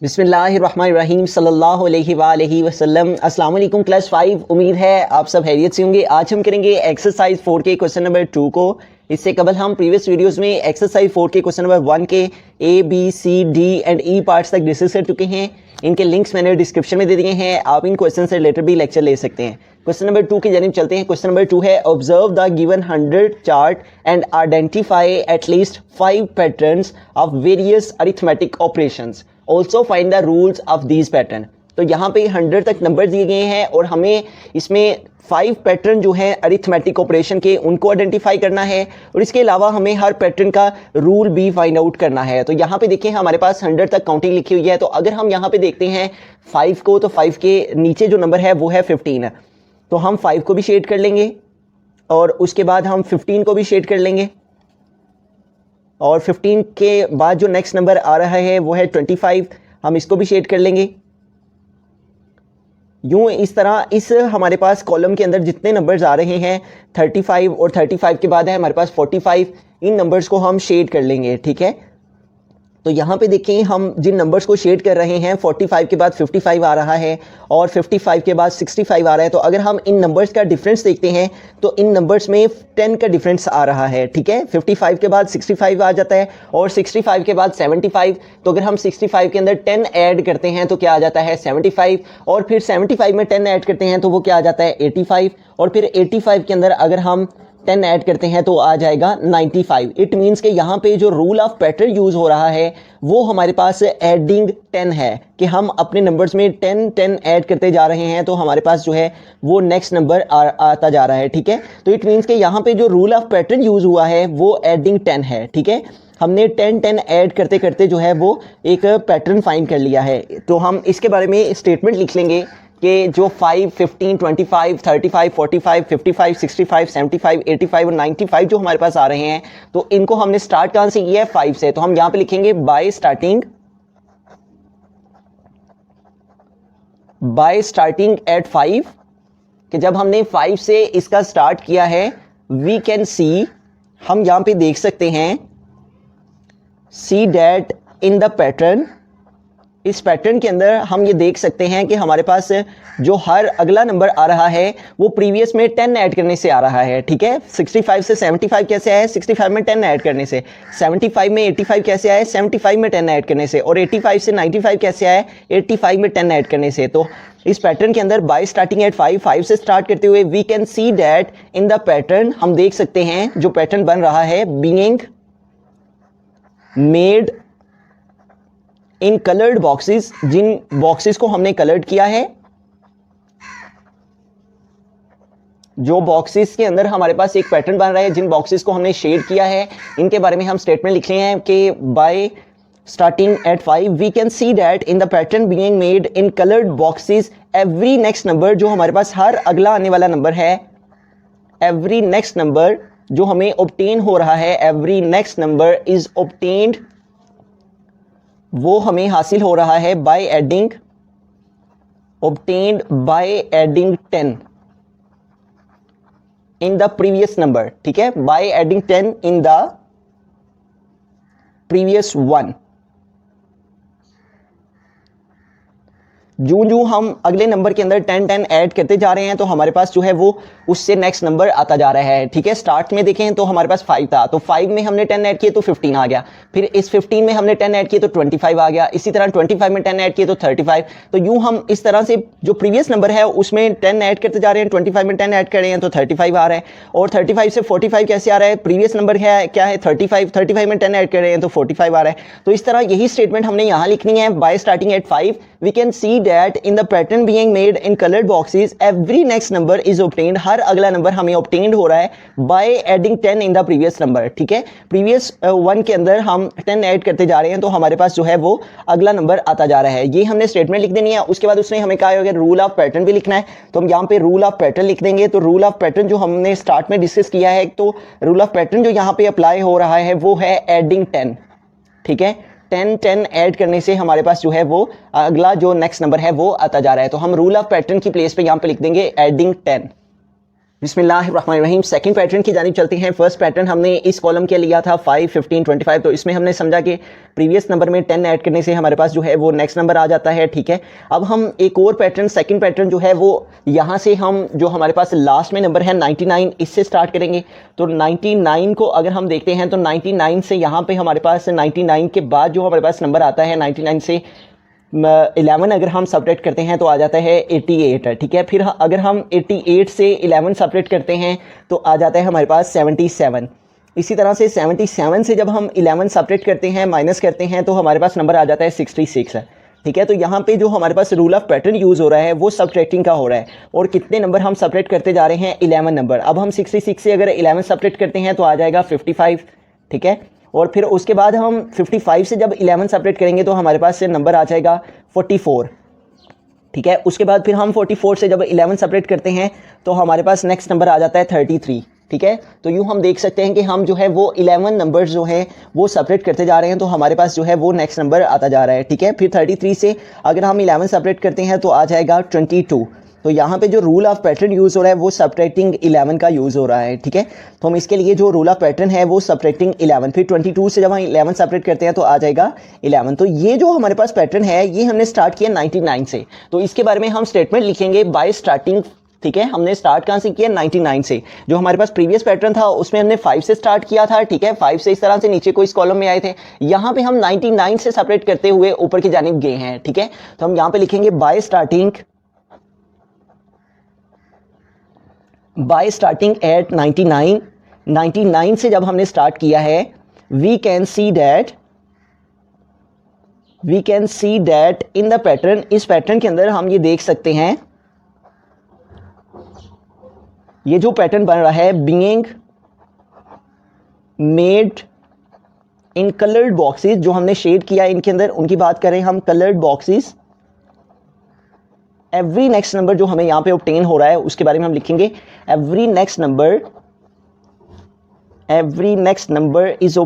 बिस्मिल्लाहिर्रहमानिर्रहीम सल्लल्लाहु अलैहि वसल्लम। अस्सलाम वालेकुम क्लास 5। उम्मीद है आप सब खैरियत से होंगे। आज हम करेंगे एक्सरसाइज 4 के क्वेश्चन नंबर 2 को। इससे कबल हम प्रीवियस वीडियोस में एक्सरसाइज 4 के क्वेश्चन नंबर 1 के A B C D and E parts तक डिस्कस कर चुके हैं। इनके लिंक्स मैंने डिस्क्रिप्शन में दे दिए हैं, आप इन क्वेश्चन से रिलेटेड भी लेक्चर ले सकते हैं। क्वेश्चन नंबर 2 की जानिब चलते हैं। क्वेश्चन नंबर 2 है, observe the given 100 chart and identify at least 5 patterns of various arithmetic operations, also find the rules of these pattern. तो यहाँ पे 100 तक नंबर दिए गए हैं और हमें इसमें 5 पैटर्न जो है अरिथमेटिक ऑपरेशन के उनको आइडेंटिफाई करना है और इसके अलावा हमें हर पैटर्न का रूल भी फाइंड आउट करना है। तो यहाँ पे देखिए हमारे पास 100 तक काउंटिंग लिखी हुई है। तो अगर हम यहाँ पे देखते हैं 5 को, तो 5 के नीचे जो नंबर है वो है 15। तो हम 5 को भी शेड कर लेंगे और उसके बाद हम 15 को भी शेड कर लेंगे और 15 के बाद जो नेक्स्ट नंबर आ रहा है वो है 25, हम इसको भी शेड कर लेंगे। यूं इस तरह इस हमारे पास कॉलम के अंदर जितने नंबर्स आ रहे हैं 35 और 35 के बाद है हमारे पास 45, इन नंबर्स को हम शेड कर लेंगे। ठीक है, तो यहाँ पे देखें हम जिन नंबर्स को शेड कर रहे हैं 45 के बाद 55 आ रहा है और 55 के बाद 65 आ रहा है। तो अगर हम इन नंबर्स का डिफरेंस देखते हैं तो इन नंबर्स में 10 का डिफरेंस आ रहा है। ठीक है, 55 के बाद 65 आ जाता है और 65 के बाद 75। तो अगर हम 65 के अंदर 10 ऐड करते हैं तो क्या आ जाता है 75, और फिर 75 में 10 ऐड करते हैं तो वो क्या आ जाता है 85, और फिर 85 के अंदर अगर हम 10 ऐड करते हैं तो आ जाएगा 95। इट मीन्स कि यहाँ पे जो रूल ऑफ पैटर्न यूज हो रहा है वो हमारे पास एडिंग 10 है कि हम अपने नंबर्स में 10 ऐड करते जा रहे हैं तो हमारे पास जो है वो नेक्स्ट नंबर आता जा रहा है। ठीक है, तो इट मीन्स कि यहाँ पे जो रूल ऑफ पैटर्न यूज हुआ है वो एडिंग 10 है। ठीक है, हमने 10 ऐड करते करते जो है वो एक पैटर्न फाइंड कर लिया है। तो हम इसके बारे में स्टेटमेंट लिख लेंगे कि जो 5, 15, 25, 35, 45, 55, 65, 75, 85 और 95 जो हमारे पास आ रहे हैं तो इनको हमने स्टार्ट कहां से किया है 5 से। तो हम यहां पे लिखेंगे बाय स्टार्टिंग एट 5, कि जब हमने 5 से इसका स्टार्ट किया है वी कैन सी, हम यहां पे देख सकते हैं, सी दैट इन द पैटर्न, इस पैटर्न के अंदर हम ये देख सकते हैं कि हमारे पास जो हर अगला नंबर आ रहा है वो प्रीवियस में 10 ऐड करने से आ रहा है। ठीक है, 65 से 75 कैसे आया, 65 में 10 ऐड करने से, 75 में 85 कैसे आया, 75 में 10 ऐड करने से, और 85 से 95 कैसे आया, 85 में 10 ऐड करने से। तो इस पैटर्न के अंदर बाय स्टार्टिंग एट 5 से स्टार्ट करते हुए we can see that in the pattern, हम देख सकते हैं जो पैटर्न बन रहा है being made in coloured boxes, जिन बॉक्सेस को हमने कलर्ड किया है, जो बॉक्सेस के अंदर हमारे पास एक पैटर्न बन रहा है, जिन बॉक्सेस को हमने शेड किया है, इनके बारे में हम स्टेटमेंट लिख रहे हैं कि by starting at 5 we can see that in the pattern being made in coloured boxes every next number, जो हमारे पास हर अगला आने वाला नंबर है, एवरी नेक्स्ट नंबर जो हमें ऑब्टेन हो रहा है, every next number is obtained, वो हमें हासिल हो रहा है by adding, obtained by adding 10 in the previous number। ठीक है, by adding 10 in the previous one। जूं जूं हम अगले नंबर के अंदर 10 ऐड करते जा रहे हैं तो हमारे पास जो है वो उससे नेक्स्ट नंबर आता जा रहा है। ठीक है, स्टार्ट में देखें तो हमारे पास 5 था, तो 5 में हमने 10 ऐड किए तो 15 आ गया, फिर इस 15 में हमने 10 ऐड किए तो 25 आ गया, इसी तरह 25 में 10 ऐड किए तो 35। तो यूं हम इस तरह से जो प्रीवियस नंबर है उसमें 10 ऐड करते जा रहे हैं, 25 में 10 ऐड कर रहे हैं तो 35 आ रहा है, और 35 से 45 कैसे आ रहा है, प्रीवियस नंबर क्या है 35 में 10 ऐड कर रहे हैं तो 45 आ रहा है। तो इस तरह यही स्टेटमेंट हमने यहां लिखनी है, by starting at 5 we can see that in the pattern being made in colored boxes every next number is obtained, हर अगला नंबर हमें obtained हो रहा है by adding 10 in the previous number। ठीक है, प्रीवियस वन के अंदर हम 10 ऐड करते जा रहे हैं तो हमारे पास जो है वो अगला नंबर आता जा रहा है। ये हमने स्टेटमेंट लिख देनी है। उसके बाद उसने हमें कहा होगा रूल ऑफ पैटर्न भी लिखना है, तो हम यहाँ पे रूल ऑफ पैटर्न लिख देंगे। तो रूल ऑफ पैटर्न जो हमने स्टार्ट में डिस्कस किया है, तो रूल ऑफ पैटर्न जो यहाँ पे अप्लाई हो रहा है वो है एडिंग 10। ठीक है, 10 ऐड करने से हमारे पास जो है वो अगला जो नेक्स्ट नंबर है वो आता जा रहा है। तो हम रूल ऑफ पैटर्न की प्लेस पे यहाँ पे लिख देंगे एडिंग 10। बिस्मिल्लाहिर्रहमानिर्रहीम। सेकंड पैटर्न की जानिब चलते हैं। फर्स्ट पैटर्न हमने इस कॉलम के लिया था 5, 15, 25। तो इसमें हमने समझा कि प्रीवियस नंबर में 10 ऐड करने से हमारे पास जो है वो नेक्स्ट नंबर आ जाता है, ठीक है। अब हम एक और पैटर्न, सेकंड पैटर्न जो है वो यहाँ से हम जो हमारे पास लास्ट में नंबर है 99, इससे स्टार्ट करेंगे। तो 99 को अगर हम देखते हैं तो 99 से यहाँ पे हमारे पास 99 के बाद जो हमारे पास नंबर आता है 99 से 11 अगर हम सब्ट्रैक्ट करते हैं तो आ जाता है 88, ठीक है। फिर अगर हम 88 से 11 सब्ट्रैक्ट करते हैं तो आ जाता है हमारे पास 77। इसी तरह से 77 से जब हम 11 सब्ट्रैक्ट करते हैं, माइनस करते हैं, तो हमारे पास नंबर आ जाता है 66, ठीक है। तो यहाँ पे जो हमारे पास रूल ऑफ पैटर्न यूज़ हो रहा है वो सब्ट्रैक्टिंग का हो रहा है। और कितने नंबर हम सब्ट्रैक्ट करते जा रहे हैं? 11 नंबर। अब हम 66 से अगर 11 सब्ट्रैक्ट करते हैं तो आ जाएगा 55, ठीक है। और फिर उसके बाद हम 55 से जब 11 सेपरेट करेंगे तो हमारे पास से नंबर आ जाएगा 44, ठीक है। उसके बाद फिर हम 44 से जब 11 सेपरेट करते हैं तो हमारे पास नेक्स्ट नंबर आ जाता है 33, ठीक है। तो यूँ हम देख सकते हैं कि हम जो है वो 11 नंबर्स जो हैं वो सेपरेट करते जा रहे हैं, तो हमारे पास जो है वो नेक्स्ट नंबर आता जा रहा है, ठीक है। फिर 33 से अगर हम 11 सेपरेट करते हैं तो आ जाएगा 22। तो यहाँ पे जो रूल ऑफ पैटर्न यूज़ हो रहा है वो सब्ट्रैक्टिंग 11 का यूज़ हो रहा है, ठीक है। तो हम इसके लिए जो रूल ऑफ पैटर्न है वो सब्ट्रैक्टिंग 11, फिर 22 से जब हम 11 सेपरेट करते हैं तो आ जाएगा 11। तो ये जो हमारे पास पैटर्न है ये हमने स्टार्ट किया 99 से। तो इसके बारे में हम स्टेटमेंट लिखेंगे बाय स्टार्टिंग, ठीक है। हमने स्टार्ट कहाँ से किया? 99 से। जो हमारे पास प्रीवियस पैटर्न था उसमें हमने 5 से स्टार्ट किया था, ठीक है। 5 से इस तरह से नीचे को इस कॉलम में आए थे। यहाँ पे हम 99 से सेपरेट करते हुए ऊपर की जानिब गए हैं, ठीक है। तो हम यहाँ पे लिखेंगे बाय स्टार्टिंग एट 99 से जब हमने स्टार्ट किया है we can see that in the pattern, इस पैटर्न के अंदर हम ये देख सकते हैं, ये जो पैटर्न बन रहा है being made in coloured boxes, जो हमने शेड किया इनके अंदर, उनकी बात करें हम coloured boxes. Every next number जो हमें यहाँ पे ऑब्टेन हो रहा है उसके बारे में हम लिखेंगे every next number is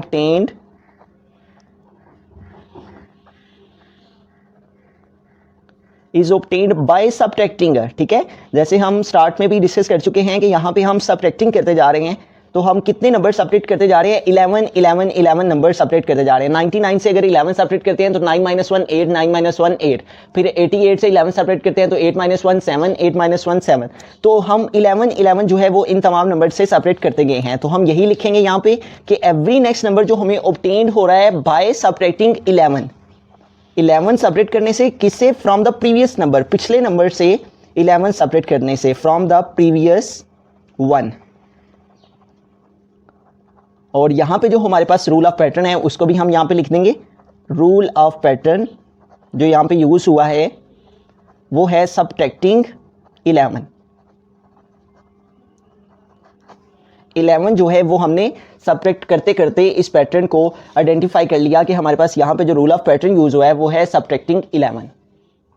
obtained by subtracting, ठीक है। जैसे हम स्टार्ट में भी डिस्कस कर चुके हैं कि यहाँ पे हम सब्ट्रैक्टिंग करते जा रहे हैं, तो हम कितने नंबर सब्ट्रैक्ट करते जा रहे हैं? 11 नंबर सब्ट्रैक्ट करते जा रहे हैं। 99 से अगर 11 सब्ट्रैक्ट करते हैं तो 9 - 1 8, 9 - 1 8। फिर 88 से 11 सब्ट्रैक्ट करते हैं तो 8 - 1 7, 8 - 1 7। तो हम 11 जो है वो इन तमाम नंबर से सब्ट्रैक्ट करते गए हैं। तो हम यही लिखेंगे यहाँ पे कि एवरी नेक्स्ट नंबर जो हमें ऑब्टेन्ड हो रहा है बाय सब्ट्रैक्टिंग 11 सब्ट्रैक्ट करने से, किससे? फ्रॉम द प्रीवियस नंबर, पिछले नंबर से 11 सब्ट्रैक्ट करने से, फ्रॉम द प्रीवियस 1। और यहाँ पे जो हमारे पास रूल ऑफ पैटर्न है उसको भी हम यहाँ पे लिख देंगे। रूल ऑफ पैटर्न जो यहाँ पे यूज़ हुआ है वो है सब्ट्रैक्टिंग 11 जो है वो हमने सब्ट्रैक्ट करते करते इस पैटर्न को आइडेंटिफाई कर लिया कि हमारे पास यहाँ पे जो रूल ऑफ पैटर्न यूज़ हुआ है वो है सब्ट्रैक्टिंग 11।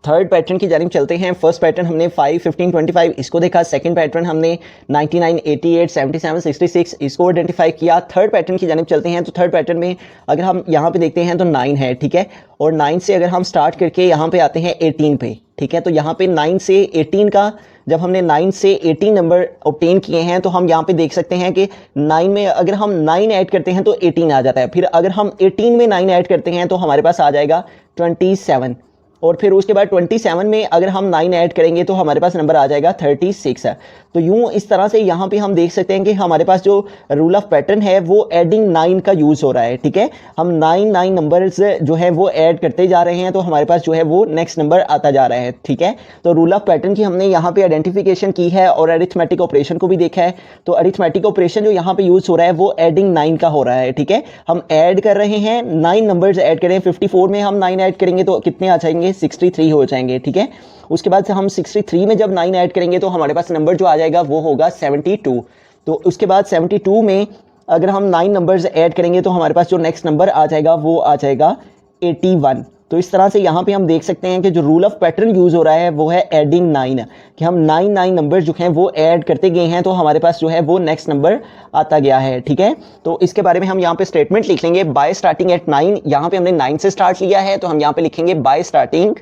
थर्ड पैटर्न की जानिब चलते हैं। फर्स्ट पैटर्न हमने 5, 15, 25 इसको देखा। सेकंड पैटर्न हमने 99, 88, 77, 66 इसको आइडेंटिफाई किया। थर्ड पैटर्न की जानिब चलते हैं। तो थर्ड पैटर्न में अगर हम यहाँ पे देखते हैं तो 9 है, ठीक है। और 9 से अगर हम स्टार्ट करके यहाँ पे आते हैं 18 पे, ठीक है। तो यहाँ पे 9 से 18 का, जब हमने 9 से 18 नंबर ऑब्टेन किए हैं तो हम यहाँ पे देख सकते हैं कि 9 में अगर हम 9 ऐड करते हैं तो 18 आ जाता है। फिर अगर हम 18 में 9 ऐड करते हैं तो हमारे पास आ जाएगा 27। और फिर उसके बाद 27 में अगर हम 9 ऐड करेंगे तो हमारे पास नंबर आ जाएगा 36 है। तो यूँ इस तरह से यहाँ पे हम देख सकते हैं कि हमारे पास जो रूल ऑफ पैटर्न है वो एडिंग 9 का यूज़ हो रहा है, ठीक है। हम 9 नंबर्स जो है वो ऐड करते जा रहे हैं तो हमारे पास जो है वो नेक्स्ट नंबर आता जा रहा है, ठीक है। तो रूल ऑफ पैटर्न की हमने यहाँ पे आइडेंटिफिकेशन की है और अरिथमेटिक ऑपरेशन को भी देखा है। तो अरिथमेटिक ऑपरेशन जो यहाँ पे यूज़ हो रहा है वो एडिंग 9 का हो रहा है, ठीक है। हम ऐड कर रहे हैं 9 नंबर्स ऐड करें। 54 में हम 9 ऐड करेंगे तो कितने आ जाएंगे? 63 हो जाएंगे, ठीक है। उसके बाद से हम 63 में जब 9 ऐड करेंगे तो हमारे पास नंबर जो आ जाएगा वो होगा 72। तो उसके बाद 72 में अगर हम 9 नंबर्स ऐड करेंगे तो हमारे पास जो नेक्स्ट नंबर आ जाएगा वो आ जाएगा 81। तो इस तरह से यहाँ पे हम देख सकते हैं कि जो रूल ऑफ पैटर्न यूज़ हो रहा है वो है एडिंग 9, कि हम 9 नंबर जो हैं वो ऐड करते गए हैं तो हमारे पास जो है वो नेक्स्ट नंबर आता गया है, ठीक है। तो इसके बारे में हम यहाँ पे स्टेटमेंट लिख लेंगे बाय स्टार्टिंग एट 9। यहाँ पे हमने 9 से स्टार्ट लिया है तो हम यहाँ पे लिखेंगे बाय स्टार्टिंग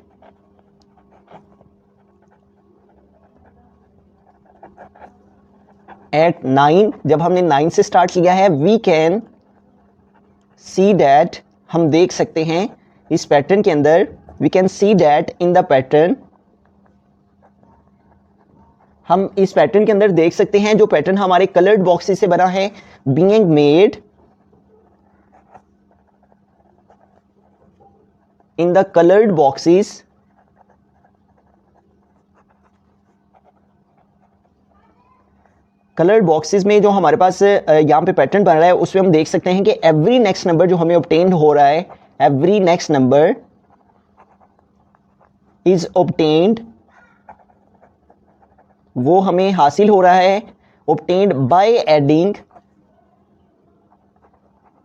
एट 9, जब हमने 9 से स्टार्ट किया है, वी कैन सी डैट, हम देख सकते हैं इस पैटर्न के अंदर, we can see that in the pattern, हम इस पैटर्न के अंदर देख सकते हैं जो पैटर्न हमारे कलर्ड बॉक्सेस से बना है, being made in the coloured boxes, coloured boxes में जो हमारे पास यहाँ पे पैटर्न बन रहा है उसमें हम देख सकते हैं कि एवरी नेक्स्ट नंबर जो हमें ऑब्टेन हो रहा है, every next number is obtained, वो हमें हासिल हो रहा है ऑब्टेन्ड बाय एडिंग,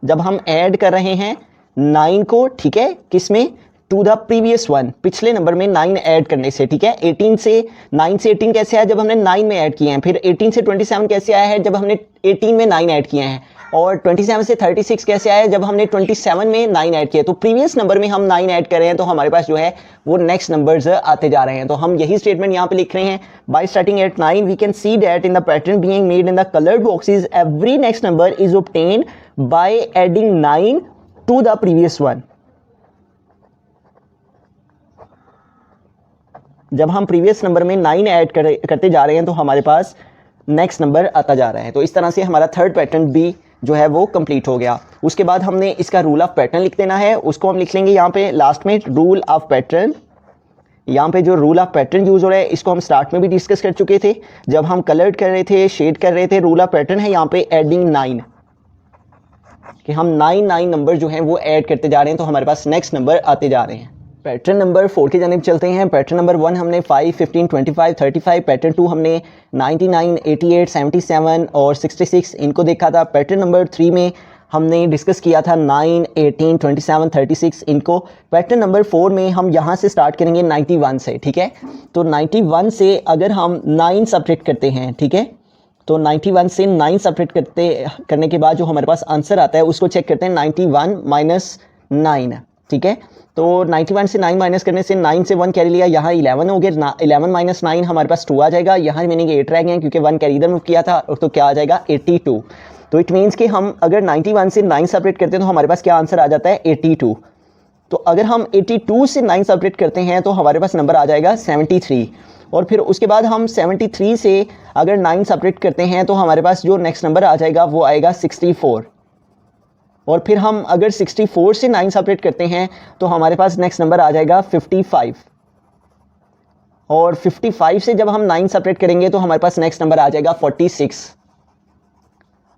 जब हम ऐड कर रहे हैं 9 को, ठीक है, किसमें, टू द प्रीवियस वन, पिछले नंबर में 9 ऐड करने से, ठीक है। 18 से 9 से 18 कैसे आया, जब हमने 9 में ऐड किए हैं। फिर 18 से 27 कैसे आया है, जब हमने 18 में 9 ऐड किए हैं। और 27 से 36 कैसे आया, जब हमने 27 में 9 ऐड किए। तो प्रीवियस नंबर में हम 9 ऐड कर रहे हैं तो हमारे पास जो है वो नेक्स्ट नंबर्स आते जा रहे हैं। तो हम यही स्टेटमेंट यहाँ पे लिख रहे हैं, by starting at 9 we can see that in the pattern being made in the coloured boxes every next number is obtained by adding 9 to the previous one. जब हम प्रीवियस नंबर में 9 ऐड करते जा रहे हैं तो हमारे पास नेक्स्ट नंबर आता जा रहा है। तो इस तरह से हमारा थर्ड पैटर्न भी जो है वो कंप्लीट हो गया। उसके बाद हमने इसका रूल ऑफ पैटर्न लिख देना है, उसको हम लिख लेंगे यहाँ पे लास्ट में, रूल ऑफ पैटर्न। यहाँ पे जो रूल ऑफ पैटर्न यूज हो रहा है इसको हम स्टार्ट में भी डिस्कस कर चुके थे जब हम कलर्ड कर रहे थे, शेड कर रहे थे। रूल ऑफ पैटर्न है यहाँ पे एडिंग 9, कि हम 9 नंबर जो हैं वो ऐड करते जा रहे हैं तो हमारे पास नेक्स्ट नंबर आते जा रहे हैं। पैटर्न नंबर 4 की जानिब चलते हैं। पैटर्न नंबर 1 हमने 5, 15, 25, 35, पैटर्न 2 हमने 99, 88, 77 और 66 इनको देखा था। पैटर्न नंबर 3 में हमने डिस्कस किया था 9, 18, 27, 36 इनको। पैटर्न नंबर 4 में हम यहाँ से स्टार्ट करेंगे 91 से, ठीक है। तो 91 से अगर हम 9 सब्ट्रैक्ट करते हैं, ठीक है, तो 91 से 9 सब्ट्रैक्ट करने के बाद जो हमारे पास आंसर आता है उसको चेक करते हैं, 91 माइनस 9, ठीक है। तो 91 से 9 माइनस करने से 9 से 1 कैरी लिया, यहाँ 11 हो गया। 11 माइनस 9 हमारे पास 2 आ जाएगा, यहाँ मीनिंग 8 रह गए हैं क्योंकि 1 कैरी इधर मूव किया था, तो क्या आ जाएगा 82। तो इट मीन्स कि हम अगर 91 से 9 सेपरेट करते हैं तो हमारे पास क्या आंसर आ जाता है 82। तो अगर हम 82 से 9 सेपरेट करते हैं तो हमारे पास नंबर आ जाएगा 73। और फिर उसके बाद हम 73 से अगर 9 सेपरेट करते हैं तो हमारे पास जो नेक्स्ट नंबर आ जाएगा वो आएगा 64। और फिर हम अगर 64 से 9 सेपरेट करते हैं तो हमारे पास नेक्स्ट नंबर आ जाएगा 55। और 55 से जब हम 9 सेपरेट करेंगे तो हमारे पास नेक्स्ट नंबर आ जाएगा 46।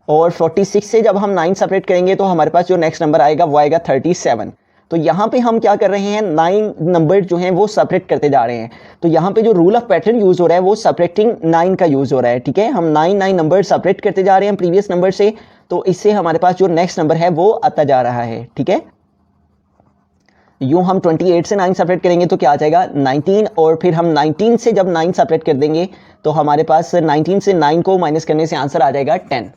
और 46 से जब हम 9 सेपरेट करेंगे तो हमारे पास जो नेक्स्ट नंबर आएगा वो आएगा 37। तो यहाँ पे हम क्या कर रहे हैं, 9 नंबर जो हैं वो सेपरेट करते जा रहे हैं। तो यहाँ पे जो रूल ऑफ पैटर्न यूज हो रहा है वो सेपरेटिंग 9 का यूज हो रहा है, ठीक है। हम 9 नंबर सेपरेट करते जा रहे हैं प्रीवियस नंबर से, तो इससे हमारे पास जो नेक्स्ट नंबर है वो आता जा रहा है, ठीक है। यूँ हम 28 से 9 सेपरेट करेंगे तो क्या आ जाएगा 19। और फिर हम 19 से जब 9 सेपरेट कर देंगे तो हमारे पास 19 से 9 को माइनस करने से आंसर आ जाएगा 10।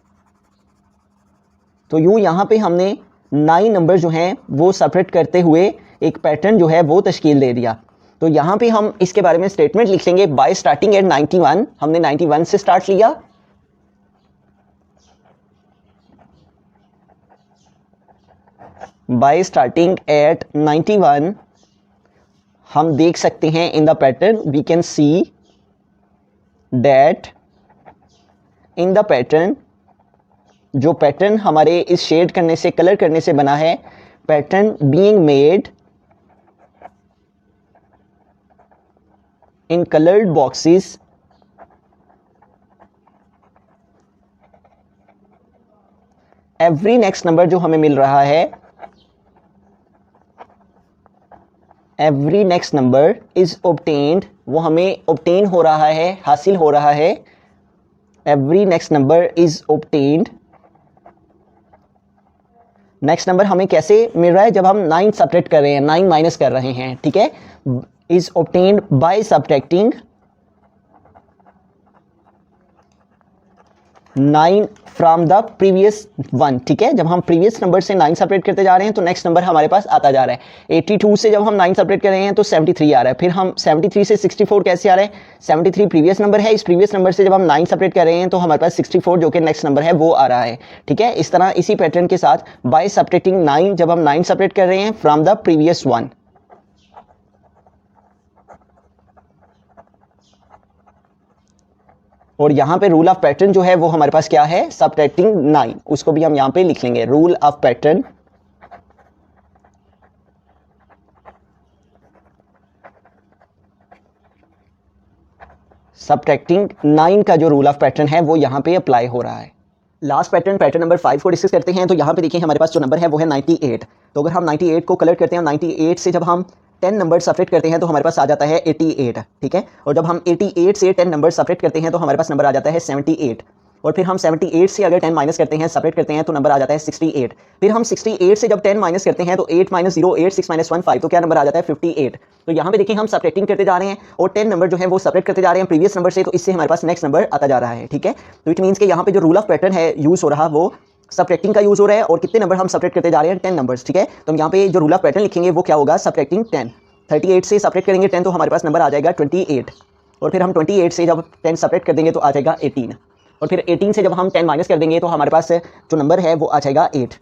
तो यूँ यहाँ पे हमने 9 नंबर जो हैं वो सेपरेट करते हुए एक पैटर्न जो है वो तश्कील दे दिया। तो यहाँ पे हम इसके बारे में स्टेटमेंट लिख लेंगे, बाय स्टार्टिंग एट 91, हमने 91 से स्टार्ट लिया। बाय स्टार्टिंग एट 91 हम देख सकते हैं in the pattern, we can see that in the pattern, जो पैटर्न हमारे इस शेड करने से, कलर करने से बना है, pattern being made in coloured boxes every next number जो हमें मिल रहा है, every next number is obtained, वो हमें ऑब्टेन हो रहा है, हासिल हो रहा है। Every next number is obtained, next number हमें कैसे मिल रहा है, जब हम 9 सब्ट्रैक्ट कर रहे हैं, 9 माइनस कर रहे हैं, ठीक है। Is obtained by subtracting 9 from the previous one, ठीक है। जब हम प्रीवियस नंबर से 9 सेपरेट करते जा रहे हैं तो नेक्स्ट नंबर हमारे पास आता जा रहा है। 82 से जब हम 9 सेपरेट कर रहे हैं तो 73 आ रहा है। फिर हम 73 से 64 कैसे आ रहा है, 73 प्रीवियस नंबर है, इस प्रीवियस नंबर से जब हम 9 सेपरेट कर रहे हैं तो हमारे पास 64 जो कि नेक्स्ट नंबर है वो आ रहा है, ठीक है। इस तरह इसी पैटर्न के साथ बाय सब्ट्रैक्टिंग 9 जब हम 9 सेपरेट कर रहे हैं फ्रॉम द प्रीवियस वन। और यहाँ पे रूल ऑफ पैटर्न जो है वो हमारे पास क्या है, सब्ट्रैक्टिंग 9, उसको भी हम यहाँ पे लिख लेंगे। रूल ऑफ पैटर्न सब्ट्रैक्टिंग 9 का जो रूल ऑफ पैटर्न है वो यहाँ पे अप्लाई हो रहा है। लास्ट पैटर्न, पैटर्न नंबर 5 को डिस्कस करते हैं। तो यहाँ पे देखिए हमारे पास जो नंबर है वो है 98। तो अगर हम 98 को कलर करते हैं, 98 से जब हम 10 नंबर सेपरेट करते हैं तो हमारे पास आ जाता है 88, ठीक है। और जब हम 88 से 10 नंबर सेपरेट करते हैं तो हमारे पास नंबर आ जाता है 78। और फिर हम 78 से अगर 10 माइनस करते हैं, सेपरेट करते हैं तो नंबर आ जाता है 68। फिर हम 68 से जब 10 माइनस करते हैं तो 8 माइनस 0 8 6 माइनस 1 5, तो क्या नंबर आ जाता है 58। तो यहाँ पे देखिए हम सब्ट्रैक्टिंग करते जा रहे हैं और 10 नंबर जो है वो सेपरेट करते जा रहे हैं प्रीवियस नंबर से, तो इससे हमारे पास नेक्स्ट नंबर आता जा रहा है, ठीक है। तो इट मीन्स कि यहाँ पे जो रूल ऑफ पैटर्न है यूज हो रहा वो सब्ट्रैक्टिंग का यूज हो रहा है। और कितने नंबर हम सेपरेट करते जा रहे हैं, 10 नंबर्स, ठीक है। तो हम यहाँ पे जो रूल ऑफ पैटर्न लिखेंगे वो क्या होगा, सब्ट्रैक्टिंग 10। 38 से सेपरेट करेंगे 10 तो हमारे पास नंबर आ जाएगा 28। और फिर हम 28 से जब 10 सेपरेट कर देंगे तो आ जाएगा 18। और फिर 18 से जब हम 10 माइनस कर देंगे तो हमारे पास जो नंबर है वो आ जाएगा 8।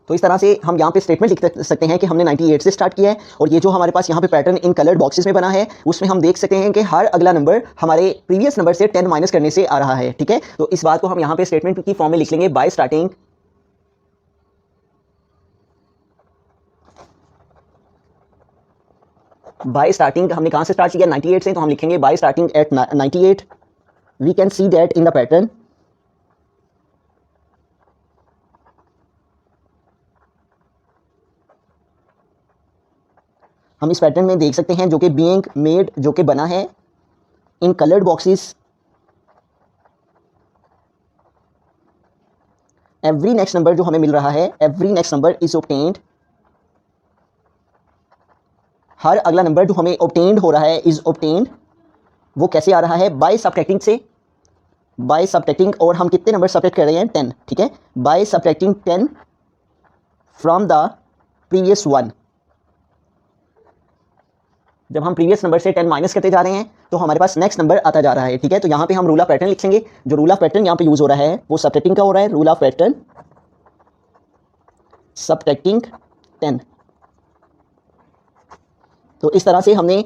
तो इस तरह से हम यहाँ पे स्टेटमेंट लिख सकते हैं कि हमने 98 से स्टार्ट किया है। और ये जो हमारे पास यहाँ पे पैटर्न इन कलर्ड बॉक्सेस में बना है उसमें हम देख सकते हैं कि हर अगला नंबर हमारे प्रीवियस नंबर से 10 माइनस करने से आ रहा है, ठीक है। तो इस बात को हम यहाँ पे स्टेटमेंट की फॉर्म में लिख लेंगे, बाय स्टार्टिंग हमने कहाँ से स्टार्ट किया, 98 से, तो हम लिखेंगे by starting at 98 we can see that in the pattern हम इस पैटर्न में देख सकते हैं जो कि बीइंग मेड, जो कि बना है in coloured boxes. Every next number जो हमें मिल रहा है, every next number is obtained, हर अगला नंबर जो हमें ऑब्टेन्ड हो रहा है इज ऑब्टेन्ड, वो कैसे आ रहा है, बाय सब्ट्रैक्टिंग से, बाय सब्ट्रैक्टिंग। और हम कितने नंबर सब्ट्रैक्ट कर रहे हैं, 10, ठीक है। By subtracting 10 from the previous one. जब हम प्रीवियस नंबर से 10 माइनस करते जा रहे हैं तो हमारे पास नेक्स्ट नंबर आता जा रहा है, ठीक है। तो यहाँ पे हम रूल ऑफ पैटर्न लिखेंगे। जो रूल ऑफ पैटर्न यहाँ पे यूज हो रहा है वो सब्ट्रैक्टिंग का हो रहा है, रूल ऑफ पैटर्न सब्ट्रैक्टिंग 10। तो इस तरह से हमने